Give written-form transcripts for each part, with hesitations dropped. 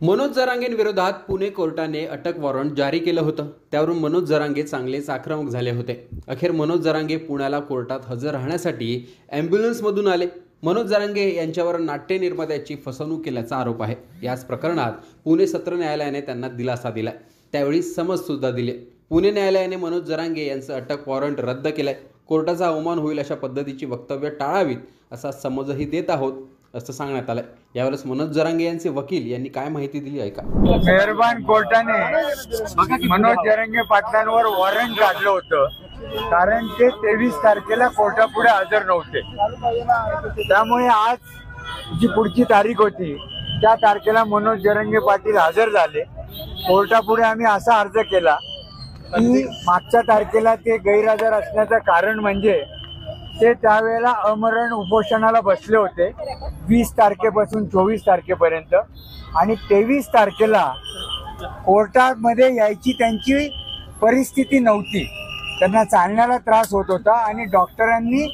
मनोज जरांगेंविरोधात पुणे कोर्टाने अटक वॉरंट जारी केलं होतं। त्यावरून मनोज जरांगे चांगलेच आक्रमक झाले होते। अखेर मनोज जरांगे पुण्याला कोर्टात हजर राहण्यासाठी ॲम्ब्युलन्समधून आले। मनोज जरांगे यांच्यावर नाट्य निर्मात्याची फसवणूक केल्याचा आरोप आहे। याच प्रकरणात पुणे सत्र न्यायालयाने त्यांना दिलासा दिला, त्यावेळी समज सुद्धा दिली। पुणे न्यायालयाने मनोज जरांगे यांचं अटक वॉरंट रद्द केलंय। कोर्टाचा अवमान होईल अशा पद्धतीची वक्तव्य टाळावीत असा समजही देत आहोत असं सांगण्यात आलंय। यावेळेस मनोज जरांगे यांचे वकील यांनी काय माहिती दिली आहे का? मेहरबान कोर्टाने मनोज जरांगे पाटलांवर वॉरंट काढलं होतं, कारण ते 23 तारखेला कोर्टापुढे हजर नव्हते। त्यामुळे आज जी पुढची तारीख होती त्या तारखेला मनोज जरांगे पाटील हजर झाले। कोर्टापुढे आम्ही असा अर्ज केला की मागच्या तारखेला ते गैरहजर असण्याचं कारण म्हणजे ते त्यावेळेला अमरण उपोषणाला बसले होते 20 तारखेपासून 24 तारखेपर्यंत, आणि 23 तारखेला कोर्टामध्ये यायची त्यांची परिस्थिती नव्हती। त्यांना चालण्याला त्रास होत होता आणि डॉक्टरांनी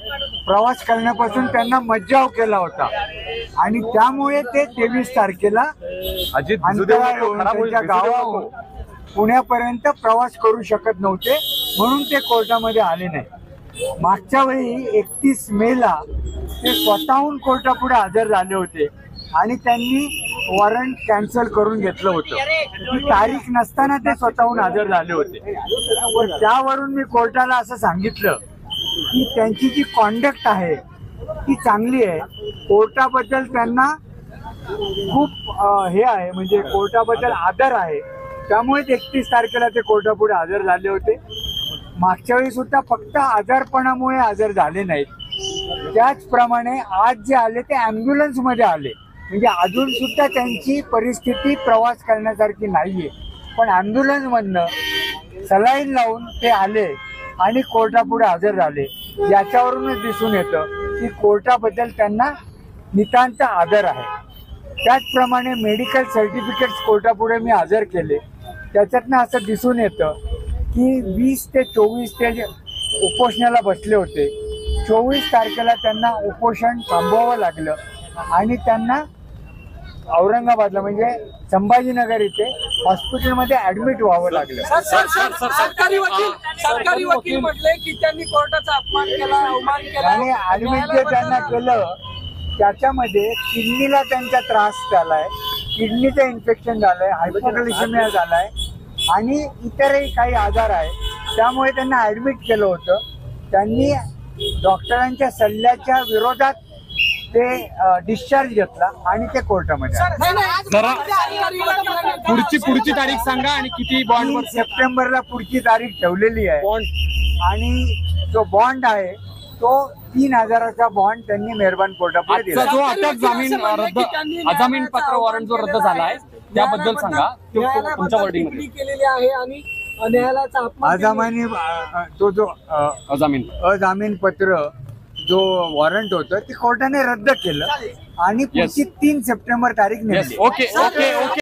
प्रवास करण्यापासून त्यांना मज्जाव केला होता, आणि त्यामुळे ते 23 तारखेला त्यांच्या गावाहून पुण्यापर्यंत प्रवास करू शकत नव्हते, म्हणून ते कोर्टामध्ये आले नाही। मागच्या वेळी 31 मेला ते स्वतःहून कोर्टापुढे हजर झाले होते आणि त्यांनी वॉरंट कॅन्सल करून घेतलं होतं। ती तारीख नसताना ते स्वतःहून हजर झाले होते। त्यावरून मी कोर्टाला असं सांगितलं की त्यांची जी कॉन्डक्ट आहे ती चांगली आहे, कोर्टाबद्दल त्यांना खूप हे आहे, म्हणजे कोर्टाबद्दल आदर आहे, त्यामुळे 31 तारखेला ते कोर्टापुढे हजर झाले होते। मागच्या वेळी सुद्धा फक्त आजारपणामुळे हजर झाले नाहीत, त्याचप्रमाणे आज जे आले ते ॲम्ब्युलन्स मध्ये आले, म्हणजे अजून सुद्धा त्यांची परिस्थिती प्रवास करण्यासारखी नाहीये, पण ॲम्ब्युलन्स मधनं सलाईन लावून ते आले आणि कोर्टापुढे हजर झाले। याच्यावरूनच दिसून येतं की कोर्टाबद्दल त्यांना नितांत आदर आहे। त्याचप्रमाणे मेडिकल सर्टिफिकेट्स कोर्टापुढे मी हजर केले, त्याच्यातनं असं दिसून येतं की 20 ते 24 ते उपोषणाला बसले होते। 24 तारखेला त्यांना उपोषण थांबवावं लागलं आणि त्यांना औरंगाबादला म्हणजे संभाजीनगर इथे हॉस्पिटलमध्ये ऍडमिट व्हावं लागलं। सरकारी वकील म्हटले की त्यांनी कोर्टाचा अपमान केला, अवमान केला, आणि ऍडमिट जे त्यांना केलं त्याच्यामध्ये किडनीला त्यांचा त्रास झालाय, किडनीचं इन्फेक्शन झालंय, हायपोग्लायसेमिया झालाय आणि इतरही काही आजार आहे, त्यामुळे त्यांना ऍडमिट केलं होतं। त्यांनी डॉक्टरांच्या सल्ल्याच्या विरोधात ते डिस्चार्ज घेतला आणि ते कोर्टामध्ये पुढची तारीख सांगा आणि किती बॉन्ड? 3 सप्टेंबरला पुढची तारीख ठेवलेली आहे, आणि जो बॉन्ड आहे तो 3000चा बॉन्ड त्यांनी मेहरबान कोर्टापुढे दिला। जो अटक अजामीन पत्र वॉरंट जो रद्द झाला आहे त्याबद्दल सांगा, तुमच्या वर्डिंग केलेली आहे आणि न्यायालयाचा अजामीन तो जो अजामीन पत्र जो वॉरंट होतं ते कोर्टाने रद्द केलं आणि पुढची 3 सप्टेंबर तारीख नेमली। Okay okay okay